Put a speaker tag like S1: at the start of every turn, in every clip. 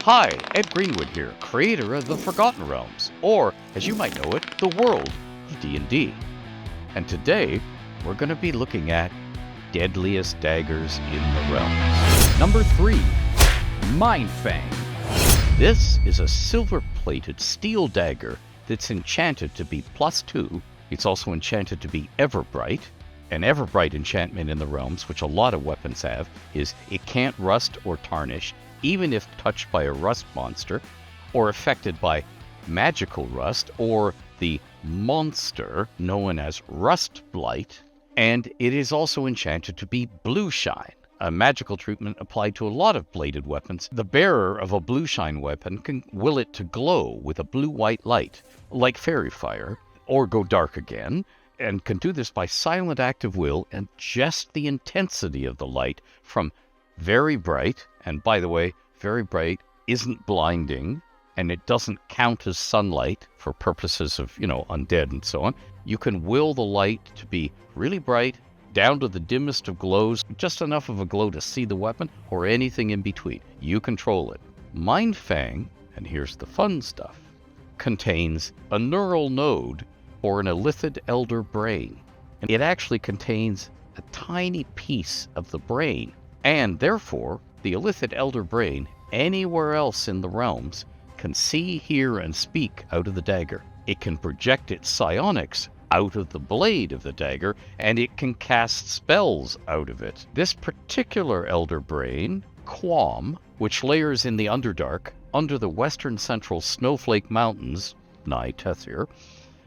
S1: Hi, Ed Greenwood here, creator of the Forgotten Realms, or, as you might know it, the world of D&D. And today, we're going to be looking at deadliest daggers in the realms.
S2: Number 3, Mindfang.
S1: This is a silver-plated steel dagger that's enchanted to be +2. It's also enchanted to be Everbright. An Everbright enchantment in the realms, which a lot of weapons have, is it can't rust or tarnish, even if touched by a rust monster, or affected by magical rust, or the monster known as Rust Blight. And it is also enchanted to be Blue Shine, a magical treatment applied to a lot of bladed weapons. The bearer of a Blue Shine weapon can will it to glow with a blue-white light, like fairy fire, or go dark again, and can do this by silent act of will and just the intensity of the light from very bright, and by the way, very bright isn't blinding, and it doesn't count as sunlight for purposes of, undead and so on. You can will the light to be really bright, down to the dimmest of glows, just enough of a glow to see the weapon, or anything in between. You control it. Mindfang, and here's the fun stuff, contains a neural node or an illithid elder brain. And it actually contains a tiny piece of the brain, and therefore, the illithid elder brain, anywhere else in the realms, can see, hear, and speak out of the dagger. It can project its psionics out of the blade of the dagger, and it can cast spells out of it. This particular elder brain, Quam, which layers in the Underdark under the western central Snowflake Mountains, nigh Tethir,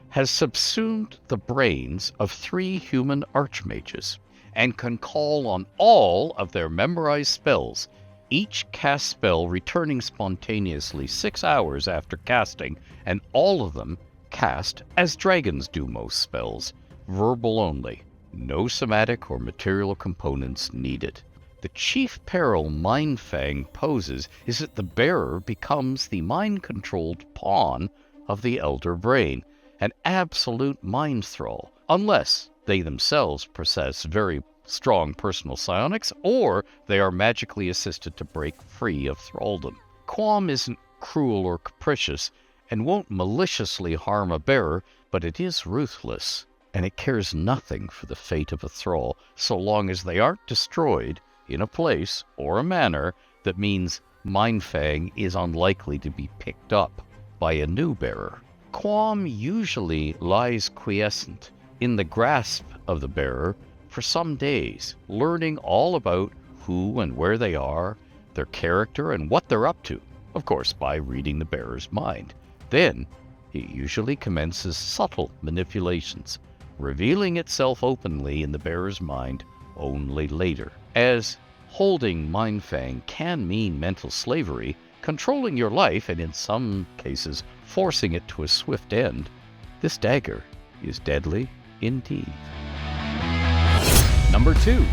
S1: has subsumed the brains of 3 human archmages, and can call on all of their memorized spells, each cast spell returning spontaneously 6 hours after casting, and all of them cast as dragons do most spells, verbal only, no somatic or material components needed. The chief peril Mindfang poses is that the bearer becomes the mind-controlled pawn of the elder brain, an absolute mind thrall, unless they themselves possess very strong personal psionics, or they are magically assisted to break free of thraldom. Quam isn't cruel or capricious, and won't maliciously harm a bearer, but it is ruthless, and it cares nothing for the fate of a thrall, so long as they aren't destroyed in a place or a manner that means Mindfang is unlikely to be picked up by a new bearer. Quam usually lies quiescent in the grasp of the bearer for some days, learning all about who and where they are, their character, and what they're up to, of course by reading the bearer's mind. Then, it usually commences subtle manipulations, revealing itself openly in the bearer's mind only later. As holding Mindfang can mean mental slavery, controlling your life, and in some cases forcing it to a swift end, this dagger is deadly indeed.
S2: Number 2,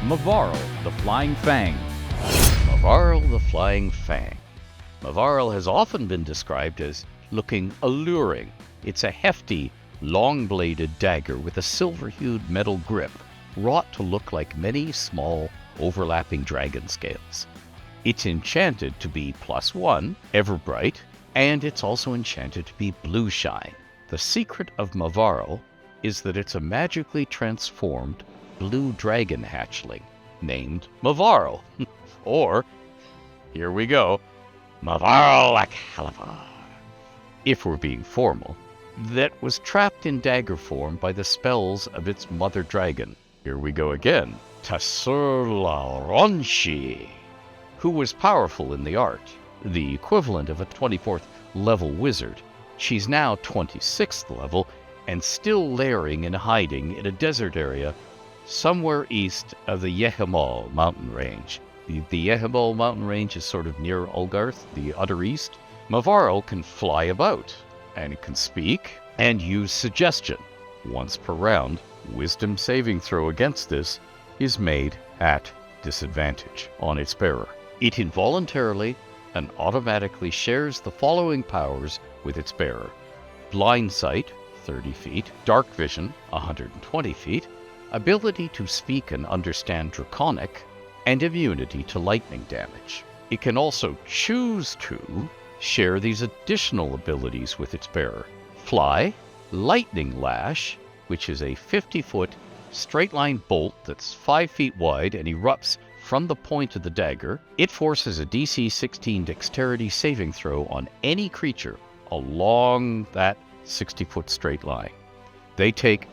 S2: Mavarl, the Flying Fang.
S1: Mavarl the Flying Fang. Mavarl has often been described as looking alluring. It's a hefty, long-bladed dagger with a silver-hued metal grip, wrought to look like many small, overlapping dragon scales. It's enchanted to be +1, Everbright, and it's also enchanted to be Blue Shine. The secret of Mavarl is that it's a magically transformed blue dragon hatchling named Mavarl. Or, here we go, Mavarl Akalavar, if we're being formal, that was trapped in dagger form by the spells of its mother dragon. Here we go again, Tasurlaronshi, who was powerful in the art, the equivalent of a 24th level wizard. She's now 26th level, and still layering and hiding in a desert area somewhere east of the Yehimal mountain range. The Yehimal mountain range is sort of near Ulgarth, the utter east. Mavarl can fly about, and it can speak, and use suggestion. Once per round, wisdom saving throw against this is made at disadvantage on its bearer. It involuntarily and automatically shares the following powers with its bearer: blind sight, 30 feet, dark vision, 120 feet, ability to speak and understand Draconic, and immunity to lightning damage. It can also choose to share these additional abilities with its bearer. Fly, Lightning Lash, which is a 50-foot straight-line bolt that's 5 feet wide and erupts from the point of the dagger. It forces a DC 16 dexterity saving throw on any creature along that 60-foot straight line. They take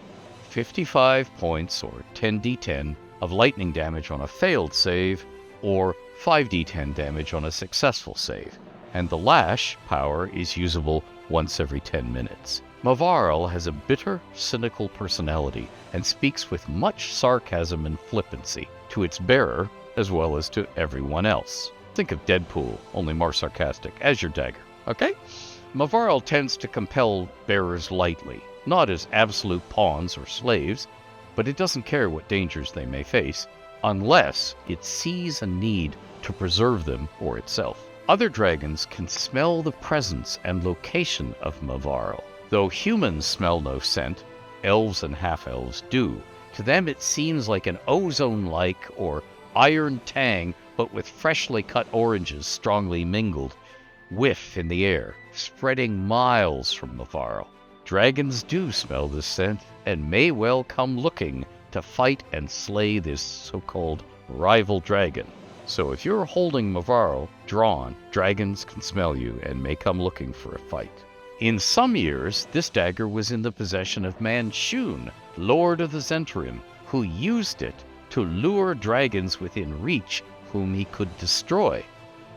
S1: 55 points, or 10d10, of lightning damage on a failed save, or 5d10 damage on a successful save, and the lash power is usable once every 10 minutes. Mavarl has a bitter, cynical personality and speaks with much sarcasm and flippancy to its bearer as well as to everyone else. Think of Deadpool, only more sarcastic, as your dagger, okay? Mavarl tends to compel bearers lightly, not as absolute pawns or slaves, but it doesn't care what dangers they may face, unless it sees a need to preserve them for itself. Other dragons can smell the presence and location of Mavarl. Though humans smell no scent, elves and half-elves do. To them it seems like an ozone-like or iron tang, but with freshly cut oranges strongly mingled, whiff in the air, spreading miles from Mavarl. Dragons do smell this scent, and may well come looking to fight and slay this so-called rival dragon. So if you're holding Mavarl drawn, dragons can smell you and may come looking for a fight. In some years, this dagger was in the possession of Manchun, Lord of the Zentrim, who used it to lure dragons within reach whom he could destroy,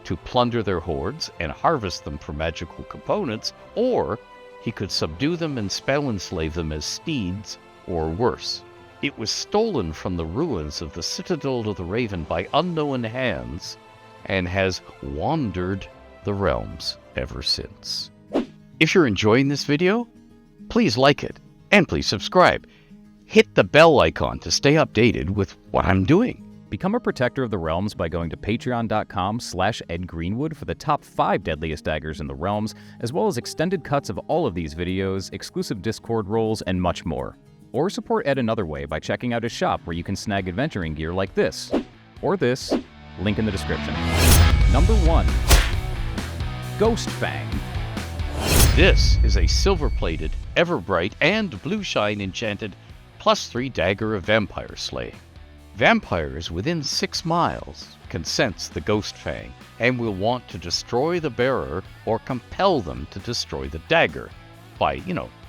S1: to plunder their hoards and harvest them for magical components, or he could subdue them and spell enslave them as steeds, or worse. It was stolen from the ruins of the Citadel of the Raven by unknown hands, and has wandered the realms ever since. If you're enjoying this video, please like it, and please subscribe. Hit the bell icon to stay updated with what I'm doing.
S2: Become a protector of the realms by going to patreon.com/Ed Greenwood for the top 5 deadliest daggers in the realms, as well as extended cuts of all of these videos, exclusive Discord roles, and much more. Or support Ed another way by checking out his shop where you can snag adventuring gear like this, or this, link in the description. Number 1. Ghost Fang.
S1: This is a silver-plated, ever-bright, and blue-shine enchanted +3 dagger of vampire slaying. Vampires within 6 miles can sense the Ghost Fang and will want to destroy the bearer or compel them to destroy the dagger by,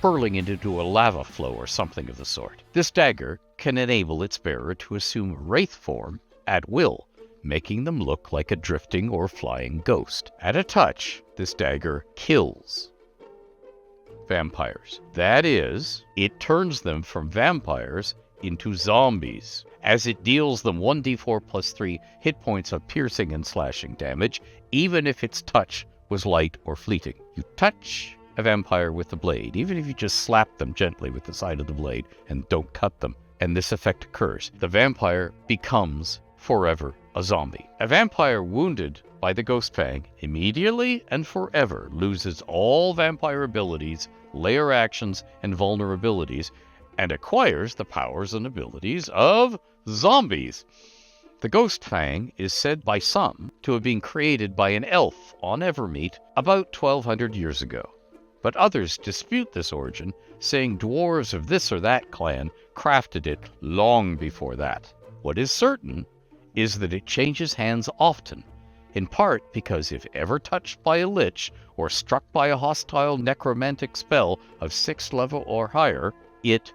S1: hurling it into a lava flow or something of the sort. This dagger can enable its bearer to assume wraith form at will, making them look like a drifting or flying ghost. At a touch, this dagger kills vampires. That is, it turns them from vampires into zombies, as it deals them 1d4 + 3 hit points of piercing and slashing damage, even if its touch was light or fleeting. You touch a vampire with the blade, even if you just slap them gently with the side of the blade and don't cut them, and this effect occurs. The vampire becomes forever a zombie. A vampire wounded by the Ghost Fang immediately and forever loses all vampire abilities, lair actions, and vulnerabilities, and acquires the powers and abilities of zombies. The Ghost Fang is said by some to have been created by an elf on Evermeet about 1200 years ago, but others dispute this origin, saying dwarves of this or that clan crafted it long before that. What is certain is that it changes hands often, in part because if ever touched by a lich or struck by a hostile necromantic spell of 6th level or higher, it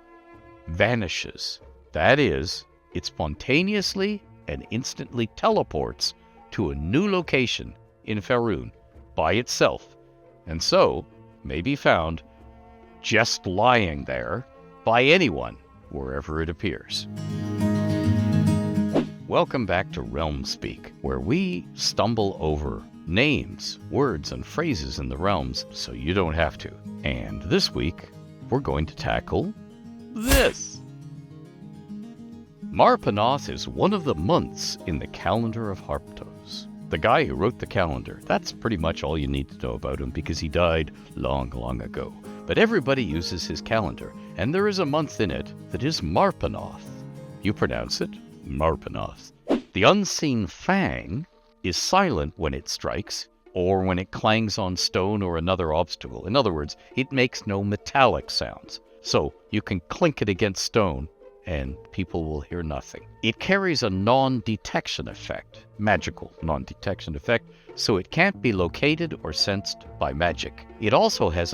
S1: vanishes. That is, it spontaneously and instantly teleports to a new location in Faerun by itself, and so may be found just lying there by anyone wherever it appears. Welcome back to Realmspeak, where we stumble over names, words, and phrases in the realms so you don't have to. And this week, we're going to tackle this. Marpenoth is one of the months in the calendar of Harptos. The guy who wrote the calendar, that's pretty much all you need to know about him because he died long, long ago. But everybody uses his calendar, and there is a month in it that is Marpenoth. You pronounce it Marpenoth. The unseen Fang is silent when it strikes, or when it clangs on stone or another obstacle. In other words, it makes no metallic sounds. So you can clink it against stone and people will hear nothing. It carries a non-detection effect, magical non-detection effect, so it can't be located or sensed by magic. It also has